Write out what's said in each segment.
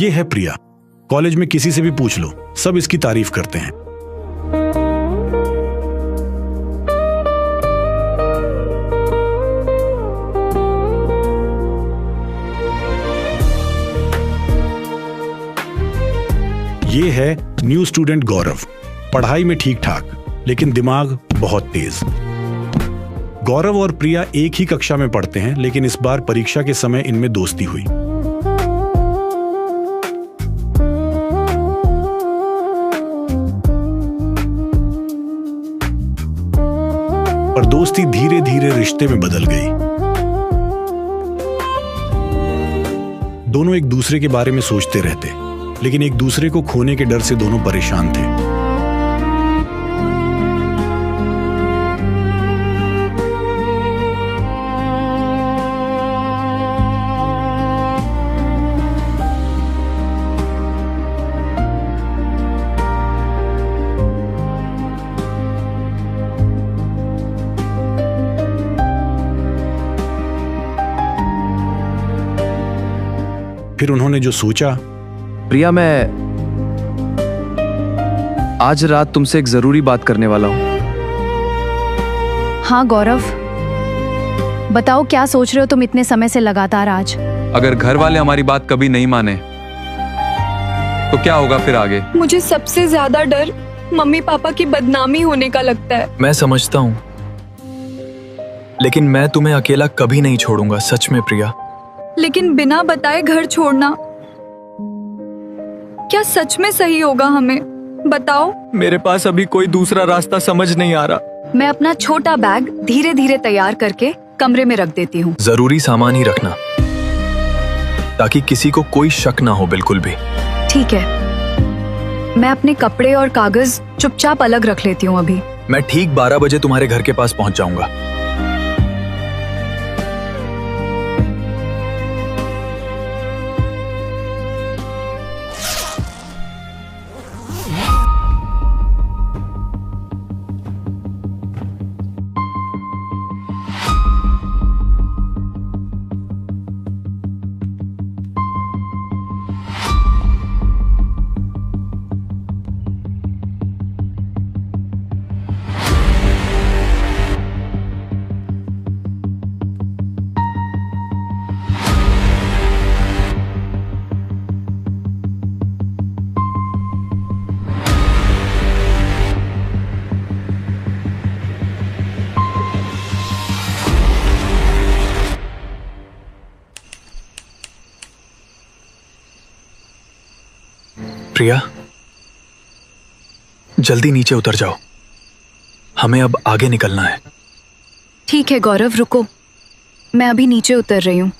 ये है प्रिया। कॉलेज में किसी से भी पूछ लो, सब इसकी तारीफ करते हैं। ये है न्यू स्टूडेंट गौरव। पढ़ाई में ठीक ठाक, लेकिन दिमाग बहुत तेज। गौरव और प्रिया एक ही कक्षा में पढ़ते हैं, लेकिन इस बार परीक्षा के समय इनमें दोस्ती हुई। और दोस्ती धीरे धीरे रिश्ते में बदल गई। दोनों एक दूसरे के बारे में सोचते रहते, लेकिन एक दूसरे को खोने के डर से दोनों परेशान थे। फिर उन्होंने जो सोचा। प्रिया, मैं आज रात तुमसे एक जरूरी बात करने वाला हूं। हाँ गौरव, बताओ क्या सोच रहे हो तुम इतने समय से लगातार आज? अगर घर वाले हमारी बात कभी नहीं माने तो क्या होगा फिर आगे? मुझे सबसे ज्यादा डर मम्मी पापा की बदनामी होने का लगता है। मैं समझता हूँ, लेकिन मैं तुम्हें अकेला कभी नहीं छोड़ूंगा, सच में प्रिया। लेकिन बिना बताए घर छोड़ना क्या सच में सही होगा? हमें बताओ। मेरे पास अभी कोई दूसरा रास्ता समझ नहीं आ रहा। मैं अपना छोटा बैग धीरे धीरे तैयार करके कमरे में रख देती हूँ। जरूरी सामान ही रखना, ताकि किसी को कोई शक ना हो, बिल्कुल भी। ठीक है, मैं अपने कपड़े और कागज चुपचाप अलग रख लेती हूँ अभी। मैं ठीक 12 बजे तुम्हारे घर के पास पहुंच जाऊंगा। प्रिया, जल्दी नीचे उतर जाओ, हमें अब आगे निकलना है। ठीक है गौरव, रुको, मैं अभी नीचे उतर रही हूँ।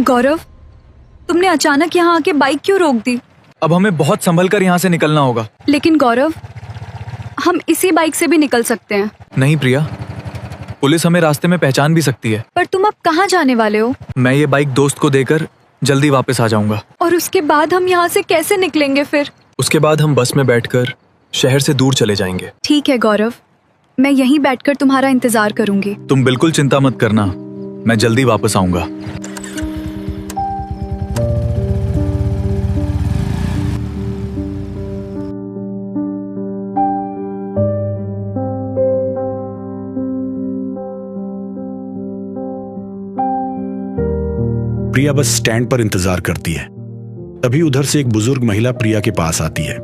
गौरव, तुमने अचानक यहाँ आके बाइक क्यों रोक दी? अब हमें बहुत संभल कर यहाँ से निकलना होगा। लेकिन गौरव, हम इसी बाइक से भी निकल सकते हैं। नहीं प्रिया, पुलिस हमें रास्ते में पहचान भी सकती है। पर तुम अब कहाँ जाने वाले हो? मैं ये बाइक दोस्त को देकर जल्दी वापस आ जाऊंगा। और उसके बाद हम यहाँ से कैसे निकलेंगे फिर? उसके बाद हम बस में बैठकर शहर से दूर चले जाएंगे। ठीक है गौरव, मैं यहीं बैठकर तुम्हारा इंतजार करूंगी। तुम बिल्कुल चिंता मत करना, मैं जल्दी वापस आऊंगा। प्रिया बस स्टैंड पर इंतजार करती है। तभी उधर से एक बुजुर्ग महिला प्रिया के पास आती है।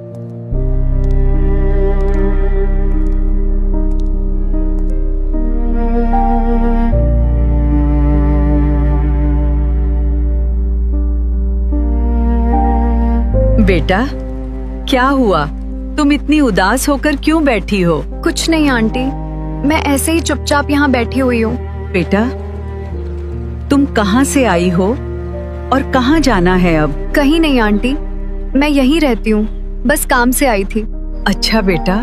बेटा, क्या हुआ? तुम इतनी उदास होकर क्यों बैठी हो? कुछ नहीं आंटी, मैं ऐसे ही चुपचाप यहाँ बैठी हुई हूँ। बेटा, तुम कहाँ से आई हो और कहाँ जाना है अब? कहीं नहीं आंटी, मैं यहीं रहती हूँ, बस काम से आई थी। अच्छा बेटा,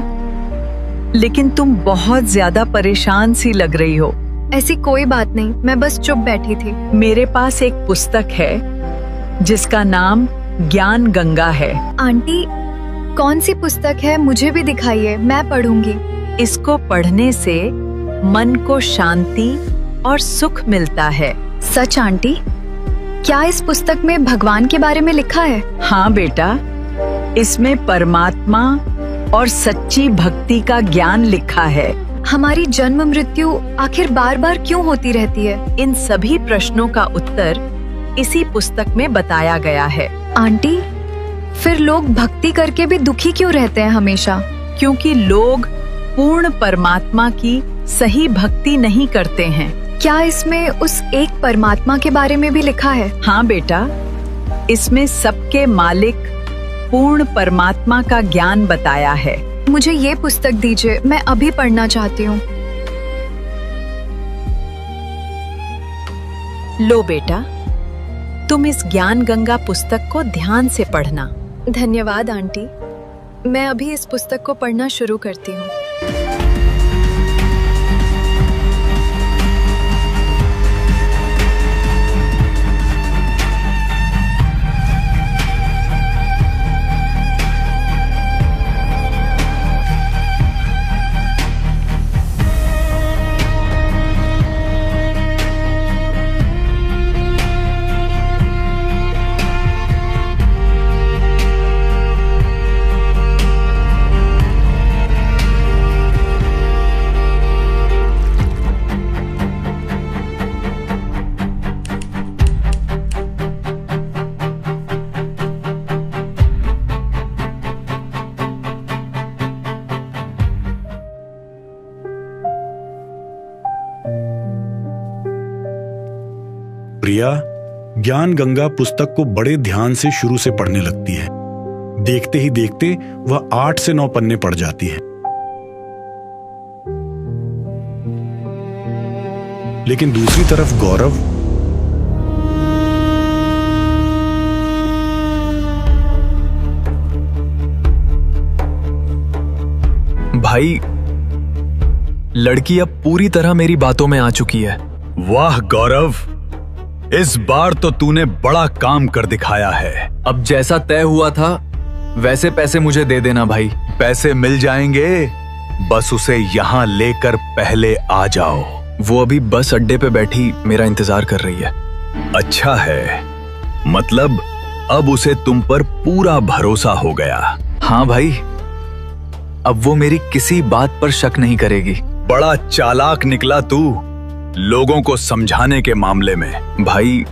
लेकिन तुम बहुत ज्यादा परेशान सी लग रही हो। ऐसी कोई बात नहीं, मैं बस चुप बैठी थी। मेरे पास एक पुस्तक है जिसका नाम ज्ञान गंगा है। आंटी, कौन सी पुस्तक है? मुझे भी दिखाइए, मैं पढ़ूंगी। इसको पढ़ने से मन को शांति और सुख मिलता है। सच आंटी? क्या इस पुस्तक में भगवान के बारे में लिखा है? हाँ बेटा, इसमें परमात्मा और सच्ची भक्ति का ज्ञान लिखा है। हमारी जन्म मृत्यु आखिर बार बार क्यों होती रहती है? इन सभी प्रश्नों का उत्तर इसी पुस्तक में बताया गया है। आंटी, फिर लोग भक्ति करके भी दुखी क्यों रहते हैं हमेशा? क्योंकि लोग पूर्ण परमात्मा की सही भक्ति नहीं करते हैं। क्या इसमें उस एक परमात्मा के बारे में भी लिखा है? हाँ बेटा, इसमें सबके मालिक पूर्ण परमात्मा का ज्ञान बताया है। मुझे ये पुस्तक दीजिए, मैं अभी पढ़ना चाहती हूँ। लो बेटा, तुम इस ज्ञान गंगा पुस्तक को ध्यान से पढ़ना। धन्यवाद आंटी, मैं अभी इस पुस्तक को पढ़ना शुरू करती हूँ। प्रिया ज्ञान गंगा पुस्तक को बड़े ध्यान से शुरू से पढ़ने लगती है। देखते ही देखते वह 8 से 9 पन्ने पढ़ जाती है। लेकिन दूसरी तरफ गौरव भाई, लड़की अब पूरी तरह मेरी बातों में आ चुकी है। वाह गौरव, इस बार तो तूने बड़ा काम कर दिखाया है। अब जैसा तय हुआ था वैसे पैसे मुझे दे देना भाई। पैसे मिल जाएंगे, बस उसे यहाँ लेकर पहले आ जाओ। वो अभी बस अड्डे पे बैठी मेरा इंतजार कर रही है। अच्छा है, मतलब अब उसे तुम पर पूरा भरोसा हो गया। हाँ भाई, अब वो मेरी किसी बात पर शक नहीं करेगी। बड़ा चालाक निकला तू लोगों को समझाने के मामले में। भाई,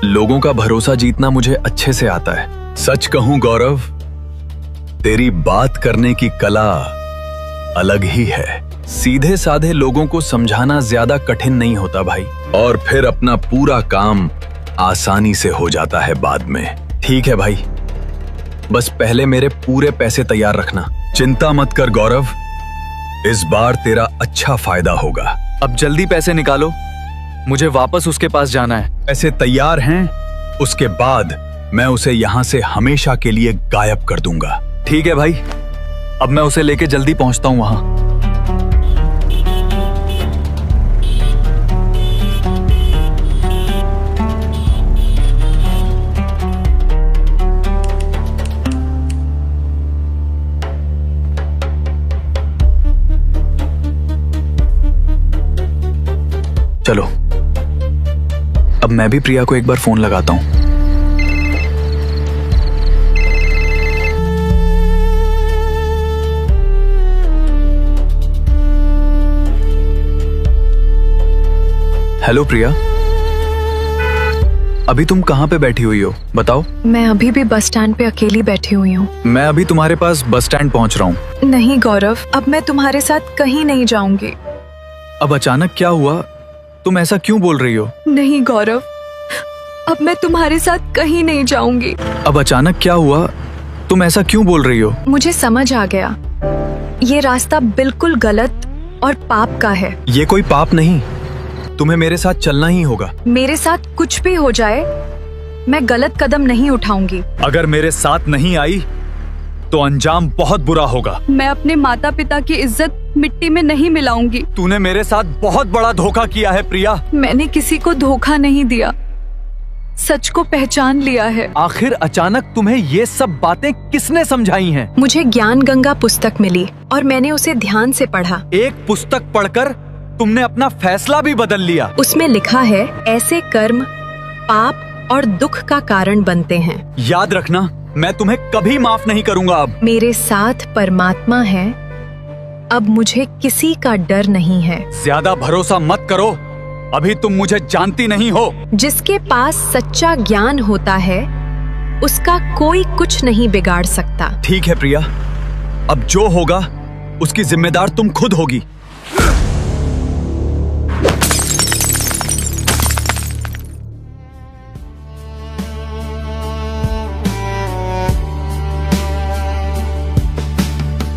लोगों का भरोसा जीतना मुझे अच्छे से आता है। सच कहूं गौरव, तेरी बात करने की कला अलग ही है। सीधे साधे लोगों को समझाना ज्यादा कठिन नहीं होता भाई, और फिर अपना पूरा काम आसानी से हो जाता है बाद में। ठीक है भाई, बस पहले मेरे पूरे पैसे तैयार रखना। चिंता मत कर गौरव, इस बार तेरा अच्छा फायदा होगा। अब जल्दी पैसे निकालो, मुझे वापस उसके पास जाना है। पैसे तैयार हैं, उसके बाद मैं उसे यहाँ से हमेशा के लिए गायब कर दूंगा। ठीक है भाई, अब मैं उसे लेके जल्दी पहुंचता हूं वहां। चलो, अब मैं भी प्रिया को एक बार फोन लगाता हूं। हेलो प्रिया। अभी तुम कहाँ पे बैठी हुई हो बताओ? मैं अभी भी बस स्टैंड पे अकेली बैठी हुई हूँ। मैं अभी तुम्हारे पास बस स्टैंड पहुँच रहा हूँ। नहीं गौरव, अब मैं तुम्हारे साथ कहीं नहीं जाऊंगी। अब अचानक क्या हुआ? तुम ऐसा क्यों बोल रही हो? नहीं गौरव, अब मैं तुम्हारे साथ कहीं नहीं जाऊंगी। अब अचानक क्या हुआ? तुम ऐसा क्यों बोल रही हो? मुझे समझ आ गया, ये रास्ता बिल्कुल गलत और पाप का है। ये कोई पाप नहीं, तुम्हें मेरे साथ चलना ही होगा। मेरे साथ कुछ भी हो जाए, मैं गलत कदम नहीं उठाऊंगी। अगर मेरे साथ नहीं आई तो अंजाम बहुत बुरा होगा। मैं अपने माता पिता की इज्जत मिट्टी में नहीं मिलाऊंगी। तूने मेरे साथ बहुत बड़ा धोखा किया है प्रिया। मैंने किसी को धोखा नहीं दिया, सच को पहचान लिया है। आखिर अचानक तुम्हें ये सब बातें किसने समझाई हैं? मुझे ज्ञान गंगा पुस्तक मिली और मैंने उसे ध्यान से पढ़ा। एक पुस्तक पढ़कर तुमने अपना फैसला भी बदल लिया। उसमें लिखा है, ऐसे कर्म पाप और दुख का कारण बनते हैं। याद रखना, मैं तुम्हें कभी माफ नहीं करूंगा। अब मेरे साथ परमात्मा है, अब मुझे किसी का डर नहीं है। ज्यादा भरोसा मत करो, अभी तुम मुझे जानती नहीं हो। जिसके पास सच्चा ज्ञान होता है, उसका कोई कुछ नहीं बिगाड़ सकता। ठीक है प्रिया, अब जो होगा उसकी जिम्मेदार तुम खुद होगी।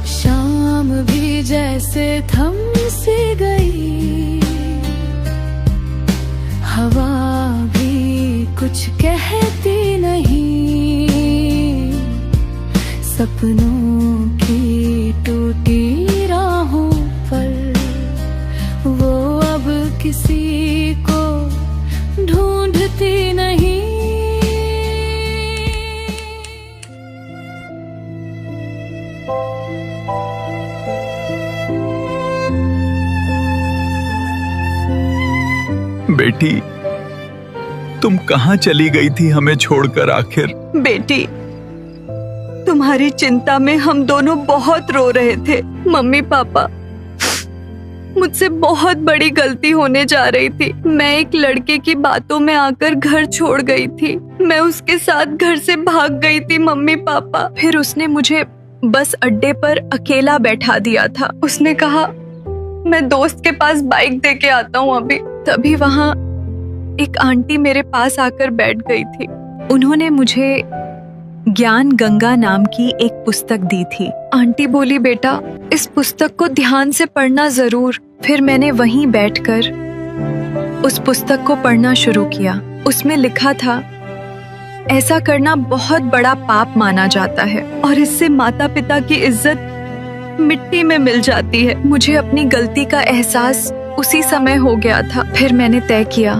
शाम भी जैसे थम सी गई, हवा भी कुछ कहती नहीं, सपनों की टूटी राहों पर वो अब किसी को ढूंढती नहीं। बेटी, तुम कहाँ चली गई थी हमें छोड़कर आखिर? बेटी, तुम्हारी चिंता में हम दोनों बहुत रो रहे थे। मम्मी पापा, मुझसे बहुत बड़ी गलती होने जा रही थी। मैं एक लड़के की बातों में आकर घर छोड़ गई थी। मैं उसके साथ घर से भाग गई थी मम्मी पापा। फिर उसने मुझे बस अड्डे पर अकेला बैठा दिया था। उसने कहा, मैं दोस्त के पास बाइक दे के आता हूँ अभी। तभी वहाँ एक आंटी मेरे पास आकर बैठ गई थी। उन्होंने मुझे ज्ञान गंगा नाम की एक पुस्तक दी थी। आंटी बोली, बेटा इस पुस्तक को ध्यान से पढ़ना जरूर। फिर मैंने वहीं बैठकर उस पुस्तक को पढ़ना शुरू किया। उसमें लिखा था, ऐसा करना बहुत बड़ा पाप माना जाता है और इससे माता पिता की इज्जत मिट्टी में मिल जाती है। मुझे अपनी गलती का एहसास उसी समय हो गया था। फिर मैंने तय किया,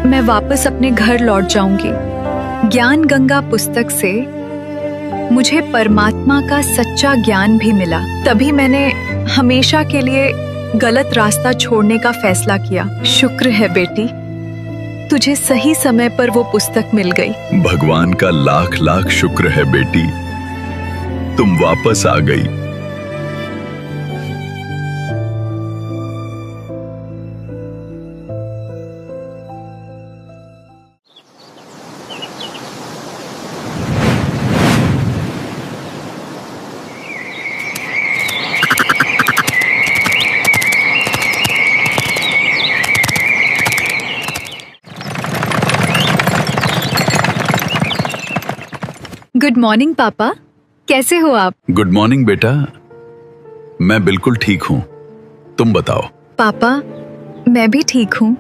मैं वापस अपने घर लौट जाऊंगी। ज्ञान गंगा पुस्तक से मुझे परमात्मा का सच्चा ज्ञान भी मिला। तभी मैंने हमेशा के लिए गलत रास्ता छोड़ने का फैसला किया। शुक्र है बेटी, तुझे सही समय पर वो पुस्तक मिल गई। भगवान का लाख लाख शुक्र है बेटी, तुम वापस आ गई। गुड मॉर्निंग पापा, कैसे हो आप? गुड मॉर्निंग बेटा, मैं बिल्कुल ठीक हूँ, तुम बताओ। पापा, मैं भी ठीक हूँ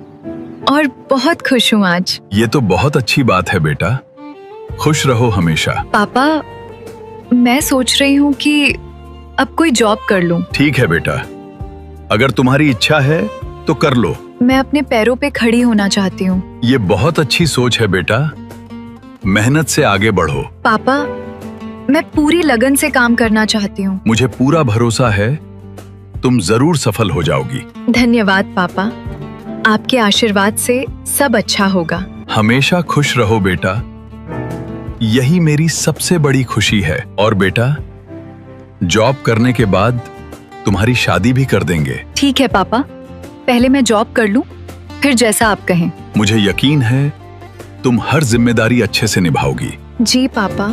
और बहुत खुश हूँ आज। ये तो बहुत अच्छी बात है बेटा, खुश रहो हमेशा। पापा, मैं सोच रही हूँ कि अब कोई जॉब कर लूँ। ठीक है बेटा, अगर तुम्हारी इच्छा है तो कर लो। मैं अपने पैरों पे खड़ी होना चाहती हूँ। ये बहुत अच्छी सोच है बेटा, मेहनत से आगे बढ़ो। पापा, मैं पूरी लगन से काम करना चाहती हूँ। मुझे पूरा भरोसा है तुम जरूर सफल हो जाओगी। धन्यवाद पापा, आपके आशीर्वाद से सब अच्छा होगा। हमेशा खुश रहो बेटा, यही मेरी सबसे बड़ी खुशी है। और बेटा, जॉब करने के बाद तुम्हारी शादी भी कर देंगे। ठीक है पापा, पहले मैं जॉब कर लूँ, फिर जैसा आप कहें। मुझे यकीन है तुम हर जिम्मेदारी अच्छे से निभाओगी। जी पापा,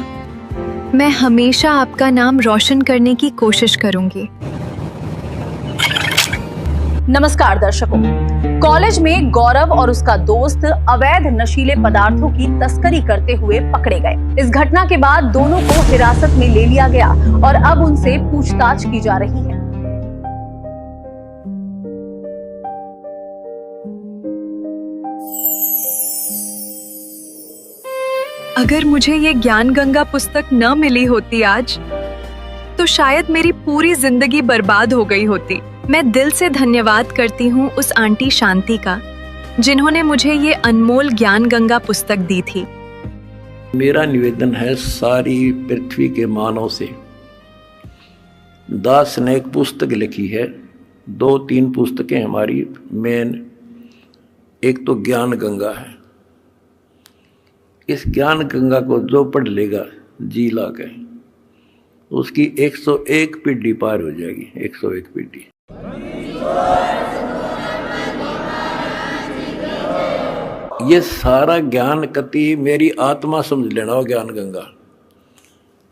मैं हमेशा आपका नाम रोशन करने की कोशिश करूंगी। नमस्कार दर्शकों, कॉलेज में गौरव और उसका दोस्त अवैध नशीले पदार्थों की तस्करी करते हुए पकड़े गए। इस घटना के बाद दोनों को हिरासत में ले लिया गया और अब उनसे पूछताछ की जा रही है। अगर मुझे ये ज्ञान गंगा पुस्तक न मिली होती आज, तो शायद मेरी पूरी जिंदगी बर्बाद हो गई होती। मैं दिल से धन्यवाद करती हूँ उस आंटी शांति का, जिन्होंने मुझे ये अनमोल ज्ञान गंगा पुस्तक दी थी। मेरा निवेदन है सारी पृथ्वी के मानव से। दास ने एक पुस्तक लिखी है, 2-3 पुस्तकें हमारी मेन, एक तो ज्ञान गंगा है। इस ज्ञान गंगा को जो पढ़ लेगा जी ला के, उसकी 101 पीढ़ी पार हो जाएगी। 101 पीढ़ी। ये सारा ज्ञान कति मेरी आत्मा समझ लेना हो। ज्ञान गंगा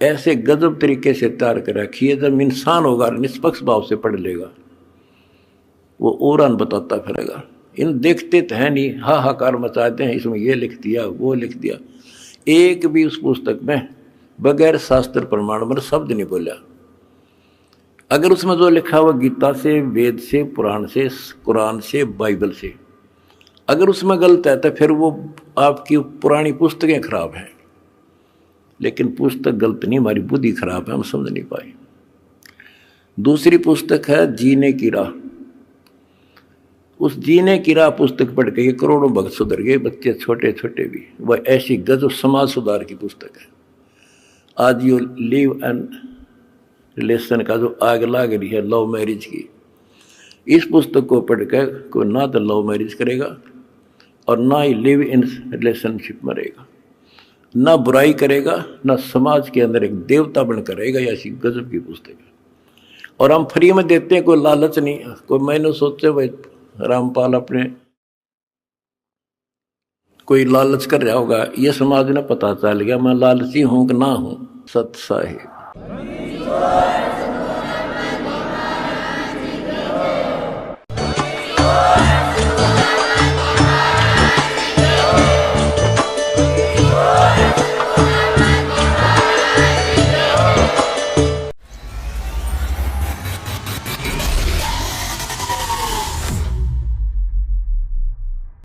ऐसे गजब तरीके से तैयार कर रखी है, जब इंसान होगा निष्पक्ष भाव से पढ़ लेगा, वो और बताता फिरेगा। इन देखते तो है नहीं, हाहाकार मचाते हैं, इसमें ये लिख दिया वो लिख दिया। एक भी उस पुस्तक में बगैर शास्त्र प्रमाण मतलब शब्द नहीं बोला। अगर उसमें जो लिखा हुआ गीता से, वेद से, पुराण से, कुरान से, बाइबल से, अगर उसमें गलत है तो फिर वो आपकी पुरानी पुस्तकें खराब हैं। लेकिन पुस्तक गलत नहीं, हमारी बुद्धि खराब है, हम समझ नहीं पाए। दूसरी पुस्तक है जीने की राह। उस जीने की राह पुस्तक पढ़ के करोड़ों भक्त सुधर गए, बच्चे छोटे छोटे भी। वह ऐसी गजब समाज सुधार की पुस्तक है। आज ये लिव एंड रिलेशन का जो आग लाग रही है लव मैरिज की, इस पुस्तक को पढ़ कर कोई ना तो लव मैरिज करेगा और ना ही लिव इन रिलेशनशिप में रहेगा, ना बुराई करेगा, ना समाज के अंदर एक देवता बनकर रहेगा। ऐसी गजब की पुस्तक है और हम फ्री में देते हैं, कोई लालच नहीं। कोई मैंने सोचे भाई रामपाल अपने कोई लालच कर रहा होगा, ये समाज ने पता चल गया मैं लालची हूं कि ना हूं। सत साहिब।